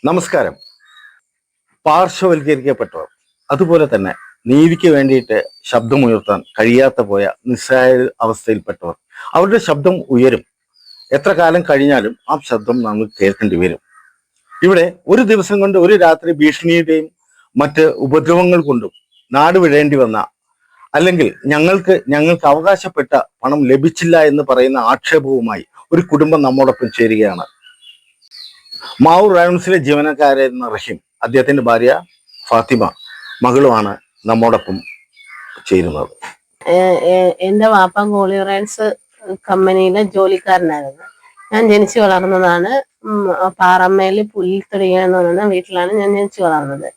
നമസ്കാരം. പാർശ്വവൽക്കരിക്കപ്പെട്ടവർ, അതുപോലെ തന്നെ നീതിക്ക് വേണ്ടിയിട്ട് ശബ്ദമുയർത്താൻ കഴിയാത്ത പോയ നിസ്സഹായ അവസ്ഥയിൽപ്പെട്ടവർ, അവരുടെ ശബ്ദം ഉയരും. എത്ര കാലം കഴിഞ്ഞാലും ആ ശബ്ദം നമ്മൾ കേൾക്കേണ്ടി വരും. ഇവിടെ ഒരു ദിവസം കൊണ്ട്, ഒരു രാത്രി ഭീഷണിയുടെയും മറ്റ് ഉപദ്രവങ്ങൾ കൊണ്ടും നാട് വിടേണ്ടി വന്ന, അല്ലെങ്കിൽ ഞങ്ങൾക്ക് അവകാശപ്പെട്ട പണം ലഭിച്ചില്ല എന്ന് പറയുന്ന ആക്ഷേപവുമായി ഒരു കുടുംബം നമ്മോടൊപ്പം ചേരുകയാണ്. മാവൂർ റയോൺസിലെ ജീവനക്കാരായിരുന്ന റഹീം, അദ്ദേഹത്തിന്റെ ഭാര്യ ഫാത്തിമ, മകളുമാണ് നമ്മോടൊപ്പം ചേരുന്നത്. എന്റെ വാപ്പ ഗോളിറൻസ് കമ്പനിയിലെ ജോലിക്കാരനായിരുന്നു. ഞാൻ ജനിച്ചു വളർന്നതാണ് പാറമ്മേല് പുല്ലിത്തൊടിക എന്ന് പറയുന്ന വീട്ടിലാണ് ഞാൻ ജനിച്ചു വളർന്നത്.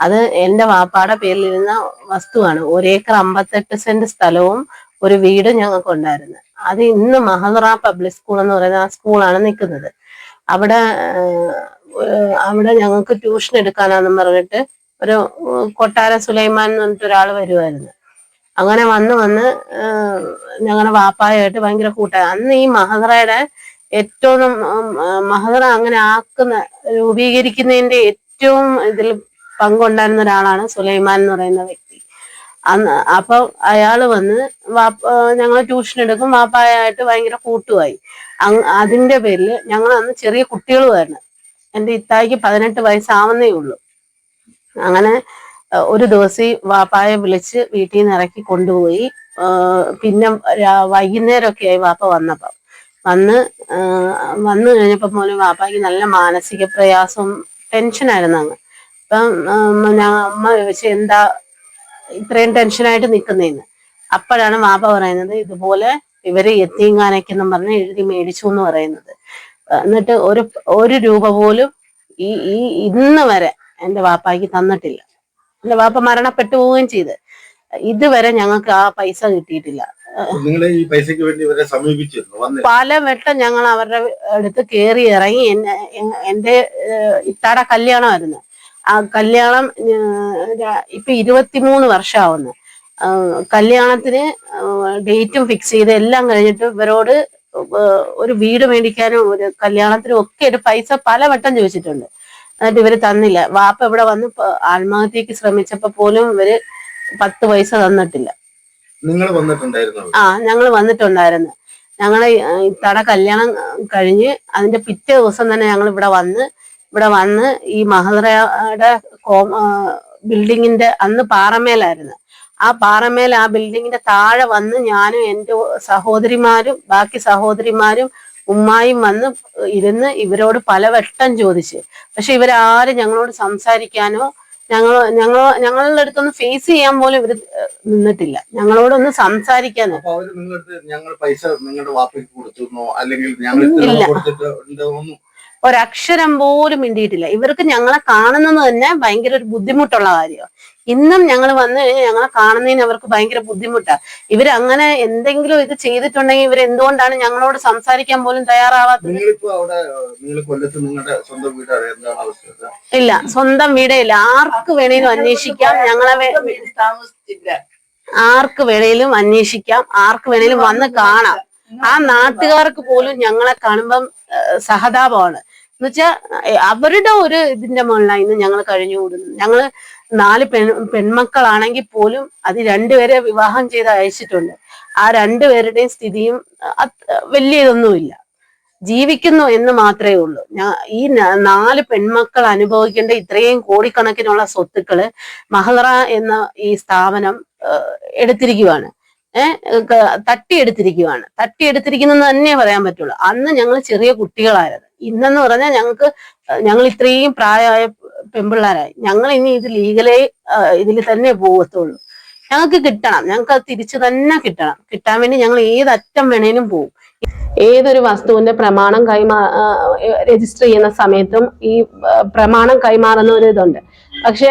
അത് എന്റെ വാപ്പാടെ പേരിലിരുന്ന വസ്തുവാണ്. 1 ഏക്കർ 58 സെന്റ് സ്ഥലവും ഒരു വീടും ഞങ്ങൾക്ക് ഉണ്ടായിരുന്നു. അത് ഇന്ന് മഹദറ പബ്ലിക് സ്കൂൾ എന്ന് പറയുന്ന ആ സ്കൂളാണ് നിൽക്കുന്നത്. അവിടെ ഞങ്ങൾക്ക് ട്യൂഷൻ എടുക്കാനാന്നും പറഞ്ഞിട്ട് ഒരു കൊട്ടാര സുലൈമാൻ എന്ന് പറഞ്ഞിട്ട് ഒരാൾ വരുമായിരുന്നു. അങ്ങനെ വന്ന് ഞങ്ങളുടെ വാപ്പായായിട്ട് ഭയങ്കര കൂട്ടായി. അന്ന് ഈ മഹദറയുടെ ഏറ്റവും മഹദറ അങ്ങനെ രൂപീകരിക്കുന്നതിന്റെ ഏറ്റവും ഇതിൽ പങ്കുണ്ടായിരുന്ന ഒരാളാണ് സുലൈമാൻ എന്ന് പറയുന്ന വ്യക്തി. അപ്പൊ അയാള് വന്ന് ഞങ്ങൾ ട്യൂഷൻ എടുക്കും, വാപ്പായായിട്ട് ഭയങ്കര കൂട്ടുമായി. അതിന്റെ പേരിൽ ഞങ്ങൾ അന്ന് ചെറിയ കുട്ടികളുമായിരുന്നു. എൻ്റെ ഇത്തായിക്ക് 18 വയസ്സാവുന്നേ ഉള്ളൂ. അങ്ങനെ ഒരു ദിവസം വാപ്പായെ വിളിച്ച് വീട്ടിൽ നിന്ന് ഇറക്കി കൊണ്ടുപോയി. പിന്നെ വൈകുന്നേരമൊക്കെ ആയി വാപ്പ വന്നു കഴിഞ്ഞപ്പോ പോലും വാപ്പായ്ക്ക് നല്ല മാനസിക പ്രയാസവും ടെൻഷനായിരുന്നു അങ്ങ്. അപ്പം അമ്മ ചോദിച്ചു, എന്താ ഇത്രയും ടെൻഷനായിട്ട് നിൽക്കുന്നതെന്ന്. അപ്പോഴാണ് വാപ്പ പറയുന്നത്, ഇതുപോലെ ഇവര് യത്തീംഖാനയ്ക്കെന്നും പറഞ്ഞ് എഴുതി മേടിച്ചു എന്ന് പറയുന്നത്. എന്നിട്ട് ഒരു രൂപ പോലും ഇന്ന് വരെ എന്റെ വാപ്പായ്ക്ക് തന്നിട്ടില്ല. എന്റെ വാപ്പ മരണപ്പെട്ടു പോവുകയും ചെയ്ത് ഇതുവരെ ഞങ്ങൾക്ക് ആ പൈസ കിട്ടിയിട്ടില്ല. പലവട്ടം ഞങ്ങൾ അവരുടെ അടുത്ത് കയറി ഇറങ്ങി. എന്റെ ഇത്താടെ കല്യാണമായിരുന്നു. ആ കല്യാണം ഇപ്പൊ 23 വർഷമാവുന്നു. കല്യാണത്തിന് ഡേറ്റും ഫിക്സ് ചെയ്ത് എല്ലാം കഴിഞ്ഞിട്ട് ഇവരോട് ഒരു വീട് മേടിക്കാനും ഒരു കല്യാണത്തിനും ഒക്കെ ഒരു പൈസ പലവട്ടം ചോദിച്ചിട്ടുണ്ട്. എന്നിട്ട് ഇവര് തന്നില്ല. വാപ്പ ഇവിടെ വന്ന് ആത്മഹത്യക്ക് ശ്രമിച്ചപ്പോ പോലും ഇവര് 10 പൈസ തന്നിട്ടില്ല. ഞങ്ങൾ വന്നിട്ടുണ്ടായിരുന്നു. ഞങ്ങളെ ഇത്തടെ കല്യാണം കഴിഞ്ഞ് അതിന്റെ പിറ്റേ ദിവസം തന്നെ ഞങ്ങൾ ഇവിടെ വന്ന് ഈ മഹദറയുടെ ബിൽഡിങ്ങിന്റെ അന്ന് പാറമേലായിരുന്നു. ആ പാറമേൽ ആ ബിൽഡിങ്ങിന്റെ താഴെ വന്ന് ഞാനും എൻ്റെ സഹോദരിമാരും ബാക്കി സഹോദരിമാരും ഉമ്മായും വന്ന് ഇരുന്ന് ഇവരോട് പലവട്ടം ചോദിച്ച്. പക്ഷെ ഇവരാരും ഞങ്ങളോട് സംസാരിക്കാനോ ഞങ്ങളുടെ അടുത്തൊന്ന് ഫേസ് ചെയ്യാൻ പോലും ഇവര് നിന്നിട്ടില്ല. ഞങ്ങളോടൊന്ന് സംസാരിക്കാനോ ഇല്ല, ഒരക്ഷരം പോലും മിണ്ടിയിട്ടില്ല. ഇവർക്ക് ഞങ്ങളെ കാണുന്നത് തന്നെ ഭയങ്കര ഒരു ബുദ്ധിമുട്ടുള്ള കാര്യമാണ്. ഇന്നും ഞങ്ങൾ വന്നു കഴിഞ്ഞാൽ ഞങ്ങളെ കാണുന്നതിന് അവർക്ക് ഭയങ്കര ബുദ്ധിമുട്ടാണ്. ഇവരങ്ങനെ എന്തെങ്കിലും ഇത് ചെയ്തിട്ടുണ്ടെങ്കിൽ ഇവർ എന്തുകൊണ്ടാണ് ഞങ്ങളോട് സംസാരിക്കാൻ പോലും തയ്യാറാവാത്തത്? ഇല്ല, സ്വന്തം വീടേ ഇല്ല. ആർക്ക് വേണേലും അന്വേഷിക്കാം, ആർക്ക് വേണേലും അന്വേഷിക്കാം, ആർക്ക് വേണേലും വന്ന് കാണാം. ആ നാട്ടുകാർക്ക് പോലും ഞങ്ങളെ കാണുമ്പം സഹതാപമാണ്. എന്നുവെച്ചാൽ അവരുടെ ഒരു ഇതിന്റെ മുകളിലാണ് ഇന്ന് ഞങ്ങൾ കഴിഞ്ഞുകൂടുന്നത്. ഞങ്ങള് 4 പെൺമക്കളാണെങ്കിൽ പോലും അത് 2 പേരെ വിവാഹം ചെയ്ത് അയച്ചിട്ടുണ്ട്. ആ 2 പേരുടെയും സ്ഥിതിയും വലിയ ഇതൊന്നുമില്ല, ജീവിക്കുന്നു എന്ന് മാത്രമേ ഉള്ളൂ. ഈ 4 പെൺമക്കൾ അനുഭവിക്കേണ്ട ഇത്രയും കോടിക്കണക്കിനുള്ള സ്വത്തുക്കള് മഹദറ എന്ന ഈ സ്ഥാപനം എടുത്തിരിക്കുവാണ്. തട്ടിയെടുത്തിരിക്കുന്നെന്ന് തന്നെ പറയാൻ പറ്റുള്ളൂ. അന്ന് ഞങ്ങൾ ചെറിയ കുട്ടികളായിരുന്നു. ഇന്നെന്ന് പറഞ്ഞാൽ ഞങ്ങൾ ഇത്രയും പ്രായമായ പെൺപിള്ളേരായി. ഞങ്ങൾ ഇനി ഇത് ലീഗലേ ഇതിൽ തന്നെ പോകത്തുള്ളൂ. ഞങ്ങൾക്ക് കിട്ടണം, ഞങ്ങൾക്ക് അത് തിരിച്ചു തന്നെ കിട്ടാൻ വേണ്ടി ഞങ്ങൾ ഏതറ്റം വേണേലും പോകും. ഏതൊരു വസ്തുവിന്റെ പ്രമാണം രജിസ്റ്റർ ചെയ്യുന്ന സമയത്തും ഈ പ്രമാണം കൈമാറുന്ന ഒരു ഇതുണ്ട്. പക്ഷെ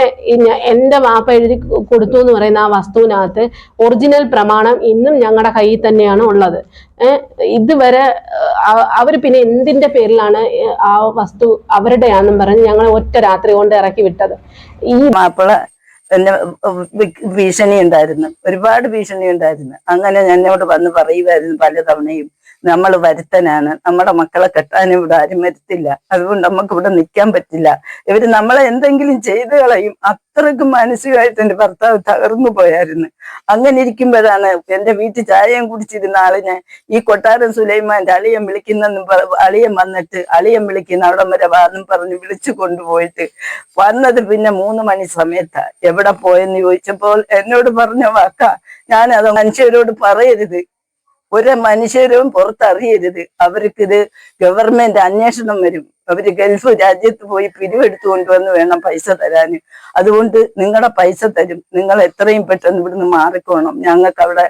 എന്റെ വാപ്പ എഴുതി കൊടുത്തു എന്ന് പറയുന്ന ആ വസ്തുവിനകത്ത് ഒറിജിനൽ പ്രമാണം ഇന്നും ഞങ്ങളുടെ കയ്യിൽ തന്നെയാണ് ഉള്ളത്. ഇതുവരെ അവര് പിന്നെ എന്തിന്റെ പേരിലാണ് ആ വസ്തു അവരുടെയാണെന്നും പറഞ്ഞ് ഞങ്ങളെ ഒറ്റ രാത്രി കൊണ്ട് ഇറക്കി വിട്ടത്. ഈ മാപ്പിള എന്നെ ഭീഷണി ഉണ്ടായിരുന്നു, ഒരുപാട് ഭീഷണി ഉണ്ടായിരുന്നു. അങ്ങനെ എന്നോട് വന്ന് പറയുമായിരുന്നു പല തവണയും, നമ്മൾ വരുത്തനാണ്, നമ്മുടെ മക്കളെ കെട്ടാനും ഇവിടെ ആരും വരുത്തില്ല, അതുകൊണ്ട് നമുക്ക് ഇവിടെ നിൽക്കാൻ പറ്റില്ല, ഇവര് നമ്മളെ എന്തെങ്കിലും ചെയ്തു കളയും. അത്രയ്ക്കും മാനസികമായിട്ട് എന്റെ ഭർത്താവ് തകർന്നു പോയായിരുന്നു. അങ്ങനെ ഇരിക്കുമ്പോഴാണ് എന്റെ വീട്ടിൽ ചായയും കുടിച്ചിരുന്ന ആളിനെ ഈ കൊട്ടാരം സുലൈമാന്റെ അളിയൻ അളിയൻ വന്നിട്ട് അളിയൻ വിളിക്കുന്ന അവിടെ വരെ വാദം പറഞ്ഞ് വിളിച്ചു കൊണ്ടുപോയിട്ട് വന്നത് പിന്നെ 3 മണി സമയത്താ. എവിടെ പോയെന്ന് ചോദിച്ചപ്പോൾ എന്നോട് പറഞ്ഞ വാക്കാ, ഞാനത് മനുഷ്യരോട് പറയരുത്, ഒരു മനുഷ്യരും പുറത്തറിയരുത്, അവർക്കിത് ഗവൺമെന്റ് അന്വേഷണം വരും, അവര് ഗൾഫ് രാജ്യത്ത് പോയി പിരിവെടുത്തു കൊണ്ടുവന്ന് വേണം പൈസ തരാന്, അതുകൊണ്ട് നിങ്ങളുടെ പൈസ തരും, നിങ്ങൾ എത്രയും പെട്ടെന്ന് ഇവിടുന്ന് മാറിക്കോണം, ഞങ്ങൾക്ക് അവിടെ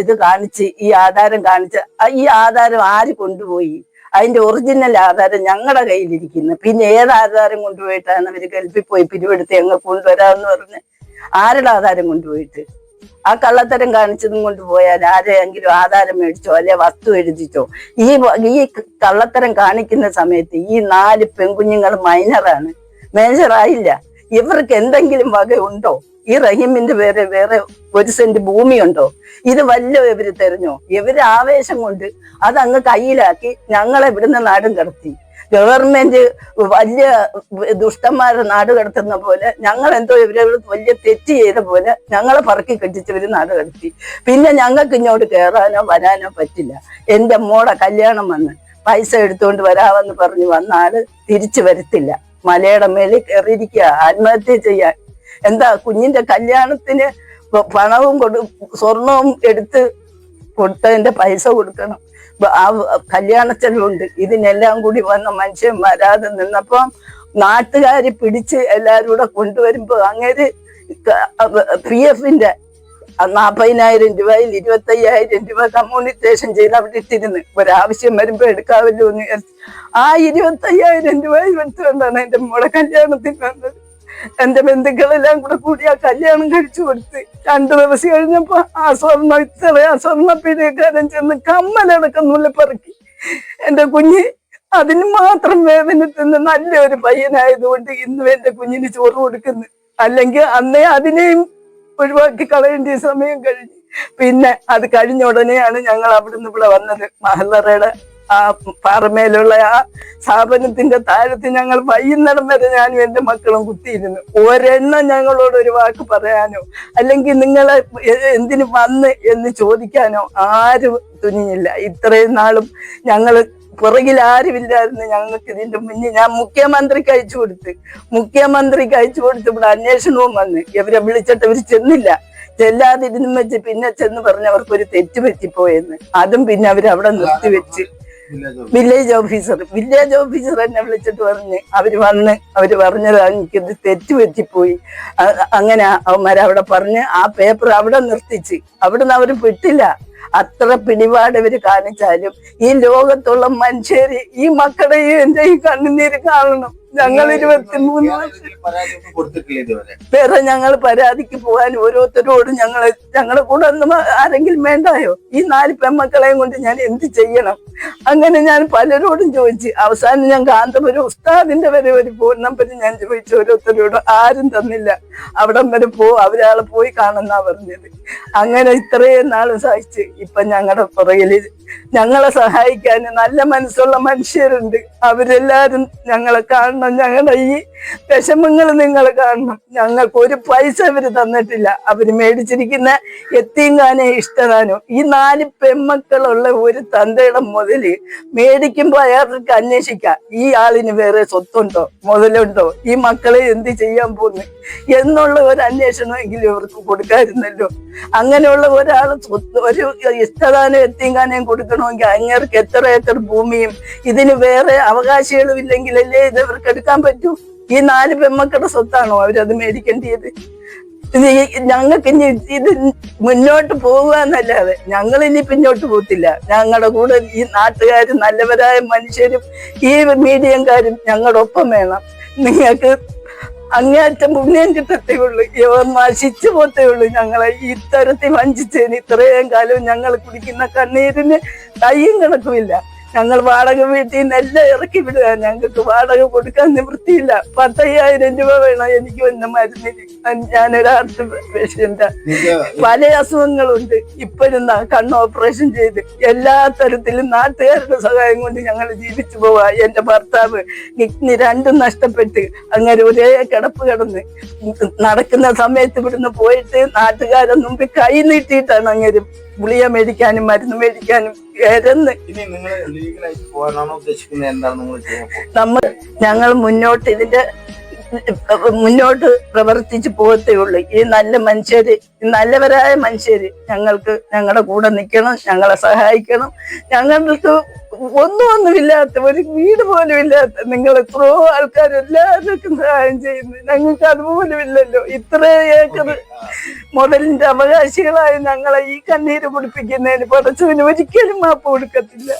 ഇത് കാണിച്ച് ഈ ആധാരം കാണിച്ച്, ഈ ആധാരം ആര് കൊണ്ടുപോയി, അതിന്റെ ഒറിജിനൽ ആധാരം ഞങ്ങളുടെ കയ്യിലിരിക്കുന്നു, പിന്നെ ഏത് ആധാരം കൊണ്ടുപോയിട്ടാണ് അവര് ഗൾഫിൽ പോയി പിരിവെടുത്ത് ഞങ്ങൾ കൊണ്ടുവരാമെന്ന് പറഞ്ഞ് ആരുടെ ആധാരം കൊണ്ടുപോയിട്ട്? ആ കള്ളത്തരം കാണിച്ചതും കൊണ്ട് പോയാൽ ആരെയെങ്കിലും ആധാരം മേടിച്ചോ അല്ലെ വസ്തു എഴുതിച്ചോ? ഈ കള്ളത്തരം കാണിക്കുന്ന സമയത്ത് ഈ 4 പെൺകുഞ്ഞുങ്ങൾ മൈനറാണ്, മേജറായില്ല. ഇവർക്ക് എന്തെങ്കിലും വക ഉണ്ടോ? ഈ റഹീമിന്റെ വേറെ 1 സെന്റ് ഭൂമിയുണ്ടോ? ഇത് വല്ല ഇവര് തെരഞ്ഞോ? ഇവര് ആവേശം കൊണ്ട് അതങ്ങ് കയ്യിലാക്കി ഞങ്ങളെ ഇവിടുന്ന് നാടും കടത്തി. ഗവൺമെന്റ് വലിയ ദുഷ്ടന്മാരെ നാട് കടത്തുന്ന പോലെ ഞങ്ങൾ എന്തോ ഇവരെ വലിയ തെറ്റ് ചെയ്ത പോലെ ഞങ്ങളെ പറക്കി കെട്ടിച്ച് ഇവര് നാട് കടത്തി. പിന്നെ ഞങ്ങൾക്ക് ഇങ്ങോട്ട് കയറാനോ വരാനോ പറ്റില്ല. എന്റെ മോടെ കല്യാണം വന്ന് പൈസ എടുത്തുകൊണ്ട് വരാമെന്ന് പറഞ്ഞ് വന്ന ആള് തിരിച്ചു വരത്തില്ല, മലയുടെ മേലിൽ കയറിയിരിക്കുക ആത്മഹത്യ ചെയ്യാൻ. എന്താ കുഞ്ഞിന്റെ കല്യാണത്തിന് പണവും സ്വർണവും എടുത്ത് കൊടുത്തതിന്റെ പൈസ കൊടുക്കണം, ആ കല്യാണ ചെലവുണ്ട്. ഇതിനെല്ലാം കൂടി വന്ന മനുഷ്യൻ വരാതെ നിന്നപ്പോ നാട്ടുകാര് പിടിച്ച് എല്ലാരും കൂടെ കൊണ്ടുവരുമ്പോ അങ്ങേര് PF-ന്റെ 40,000 രൂപയിൽ 25,000 രൂപ കമ്മ്യൂണിക്കേഷൻ ചെയ്ത് അവിടെ ഇട്ടിരുന്ന് ഒരാവശ്യം വരുമ്പോ എടുക്കാവല്ലോ എന്ന് വിചാരിച്ചു. ആ 25,000 രൂപ എടുത്തുകൊണ്ടാണ് എന്റെ മോളെ കല്യാണത്തിൽ വന്നത്. എന്റെ ബന്ധുക്കളെല്ലാം കൂടി ആ കല്യാണം കഴിച്ചു കൊടുത്ത് 2 ദിവസം കഴിഞ്ഞപ്പോ ആ സ്വർണ്ണപ്പിഴക്കാരൻ ചെന്ന് കമ്മലടക്കം പറക്കി. എന്റെ കുഞ്ഞ് അതിന് മാത്രം വേദന തിന്ന് നല്ലൊരു പയ്യനായതുകൊണ്ട് ഇന്നും എന്റെ കുഞ്ഞിന് ചോറ് കൊടുക്കുന്നു. അല്ലെങ്കിൽ അന്നേ അതിനെയും ഒഴിവാക്കി കളയേണ്ട സമയം കഴിഞ്ഞു. പിന്നെ അത് കഴിഞ്ഞ ഉടനെയാണ് ഞങ്ങൾ അവിടുന്ന് ഇവിടെ വന്നത്. മഹല്ലറയുടെ ആ പാറമേലുള്ള ആ സ്ഥാപനത്തിന്റെ താഴത്ത് ഞങ്ങൾ വൈകുന്നേരം വരെ ഞാനും എന്റെ മക്കളും കുത്തിയിരുന്നു. ഒരെണ്ണം ഞങ്ങളോട് ഒരു വാക്ക് പറയാനോ അല്ലെങ്കിൽ നിങ്ങളെ എന്തിനു വന്ന് എന്ന് ചോദിക്കാനോ ആരും തുനിഞ്ഞില്ല. ഇത്രയും നാളും ഞങ്ങള് പുറകിൽ ആരുമില്ലായിരുന്നു. ഞങ്ങൾക്ക് ഇതിന്റെ മുന്നിൽ ഞാൻ മുഖ്യമന്ത്രിക്ക് അയച്ചു കൊടുത്ത് ഇവിടെ അന്വേഷണവും വന്ന് ഇവരെ വിളിച്ചിട്ട് ഇവര് ചെന്നില്ല. ചെല്ലാതിരുന്നും വെച്ച് പിന്നെ ചെന്ന് പറഞ്ഞ് അവർക്കൊരു തെറ്റ് പറ്റിപ്പോയെന്ന്. അതും പിന്നെ അവരവിടെ നിർത്തിവെച്ച് വില്ലേജ് ഓഫീസർ എന്നെ വിളിച്ചിട്ട് പറഞ്ഞ് അവര് പറഞ്ഞത് എനിക്കിത് തെറ്റ് പറ്റിപ്പോയി. അങ്ങനെ അവന്മാരവിടെ പറഞ്ഞ് ആ പേപ്പർ അവിടെ നിർത്തിച്ച് അവിടുന്ന് അവര് വിട്ടില്ല. അത്ര പിടിപാട് ഇവര് കാണിച്ചാലും ഈ ലോകത്തുള്ള മനുഷ്യര് ഈ മക്കളുടെയും എന്റെ ഈ കണ്ണുനീര് കാണണം. ഞങ്ങൾ 23 വർഷം വേറെ ഞങ്ങൾ പരാതിക്ക് പോകാൻ ഓരോരുത്തരോടും ഞങ്ങളെ കൂടെ ഒന്നും ആരെങ്കിലും വേണ്ടായോ? ഈ 4 പെൺമക്കളെയും കൊണ്ട് ഞാൻ എന്ത് ചെയ്യണം? അങ്ങനെ ഞാൻ പലരോടും ചോദിച്ചു. അവസാനം ഞാൻ കാന്തപുരം ഉസ്താദിന്റെ വരെ ഒരു ഫോൺ നമ്പർ ഞാൻ ചോദിച്ചു. ഓരോരുത്തരോടും ആരും തന്നില്ല. അവിടം വരെ അവരാളെ പോയി കാണുന്നാ പറഞ്ഞത്. അങ്ങനെ ഇത്രയും നാള് സഹിച്ച് ഇപ്പൊ ഞങ്ങളുടെ പുറകില് ഞങ്ങളെ സഹായിക്കാൻ നല്ല മനസ്സുള്ള മനുഷ്യരുണ്ട്. അവരെല്ലാരും ഞങ്ങളെ കാണണം. ഞങ്ങളുടെ ഈ വിഷമങ്ങൾ നിങ്ങൾ കാണണം. ഞങ്ങൾക്ക് ഒരു പൈസ അവര് തന്നിട്ടില്ല. അവര് മേടിച്ചിരിക്കുന്ന എത്തീങ്കാനോ ഇഷ്ടദാനോ ഈ 4 പെൺമക്കളുള്ള ഒരു തന്തയുടെ മുതല് മേടിക്കുമ്പോ അയാൾക്ക് അന്വേഷിക്കാം ഈ ആളിന് വേറെ സ്വത്തുണ്ടോ മുതലുണ്ടോ, ഈ മക്കളെ എന്ത് ചെയ്യാൻ പോകുന്നു എന്നുള്ള ഒരു അന്വേഷണമെങ്കിലും ഇവർക്ക് കൊടുക്കാമായിരുന്നല്ലോ. അങ്ങനെയുള്ള ഒരാൾ ഒരു ഇഷ്ടദാനം എത്തീങ്കാനയും കൊടുക്കണമെങ്കിൽ അങ്ങേർക്ക് എത്ര ഏക്കർ ഭൂമിയും ഇതിന് വേറെ അവകാശികളും ഇല്ലെങ്കിലല്ലേ ഇത് അവർക്ക് എടുക്കാൻ പറ്റൂ? ഈ 4 പെൺമക്കളുടെ സ്വത്താണോ അവരത് മേടിക്കേണ്ടത്? ഞങ്ങൾക്ക് ഇനി ഇത് മുന്നോട്ട് പോകുക എന്നല്ലാതെ ഞങ്ങൾ ഇനി പിന്നോട്ട് പോകത്തില്ല. ഞങ്ങളുടെ കൂടെ ഈ നാട്ടുകാരും നല്ലവരായ മനുഷ്യരും ഈ മീഡിയംകാരും ഞങ്ങളുടെ ഒപ്പം വേണം. നിങ്ങൾക്ക് അങ്ങേയറ്റം പുണ്യം കിട്ടത്തേ ഉള്ളൂ, നശിച്ചു പോത്തേ ഉള്ളൂ. ഞങ്ങളെ ഇത്തരത്തിൽ വഞ്ചിച്ചതിന് ഇത്രയും കാലവും ഞങ്ങൾ കുടിക്കുന്ന കണ്ണീരിന് കയ്യും കണക്കുമില്ല. ഞങ്ങൾ വാടക വീട്ടിൽ നിന്ന് എല്ലാം ഇറക്കി വിടുക. ഞങ്ങൾക്ക് വാടക കൊടുക്കാൻ നിവൃത്തിയില്ല. 10,000 രൂപ വേണം എനിക്ക് വന്ന മരുന്നിന്. ഞാനൊരു ഹാർട്ട് പേഷ്യന്റാ. പല അസുഖങ്ങളുണ്ട്. ഇപ്പോഴും കണ്ണ് ഓപ്പറേഷൻ ചെയ്ത് എല്ലാ തരത്തിലും നാട്ടുകാരുടെ സഹായം കൊണ്ട് ഞങ്ങൾ ജീവിച്ചു പോവാ. എന്റെ ഭർത്താവ് കിഡ്നി 2 നഷ്ടപ്പെട്ട് അങ്ങനെ ഒരേ കിടപ്പ് കിടന്ന് നടക്കുന്ന സമയത്ത് ഇവിടുന്ന് പോയിട്ട് നാട്ടുകാരെ മുമ്പിൽ കൈ നീട്ടിയിട്ടാണ് അങ്ങനെ ഗുളിക മേടിക്കാനും മരുന്ന് മേടിക്കാനും ഞങ്ങൾ മുന്നോട്ട് പ്രവർത്തിച്ചു പോകത്തേ ഉള്ളൂ. ഈ നല്ല മനുഷ്യര്, നല്ലവരായ മനുഷ്യര് ഞങ്ങൾക്ക് ഞങ്ങളുടെ കൂടെ നിൽക്കണം, ഞങ്ങളെ സഹായിക്കണം. ഞങ്ങൾക്ക് ഒന്നുമില്ലാത്ത ഒരു വീട് പോലും ഇല്ലാത്ത നിങ്ങൾ എത്രയോ ആൾക്കാർ എല്ലാവർക്കും സഹായം ചെയ്യുന്നു. ഞങ്ങൾക്ക് അതുപോലും ഇല്ലല്ലോ. ഇത്ര ഏക്കർ മുതലിന്റെ അവകാശികളായ ഞങ്ങളെ ഈ കണ്ണീര് കുടിപ്പിക്കുന്നതിന് പടച്ചവന് ഒരിക്കലും മാപ്പ് കൊടുക്കത്തില്ല.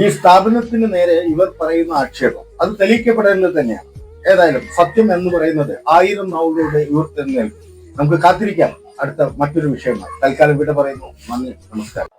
ഈ സ്ഥാപനത്തിന് നേരെ ഇവർ പറയുന്ന ആക്ഷേപം അത് തെളിയിക്കപ്പെടേണ്ടത് തന്നെയാണ്. ഏതായാലും സത്യം എന്ന് പറയുന്നത് 1000 നാവുകളുടെ ഉയർത്തെഴുന്നേൽക്കും. നമുക്ക് കാത്തിരിക്കാം അടുത്ത മറ്റൊരു വിഷയമായി. തൽക്കാലം ഇവിടെ പറയുന്നു. നന്ദി, നമസ്കാരം.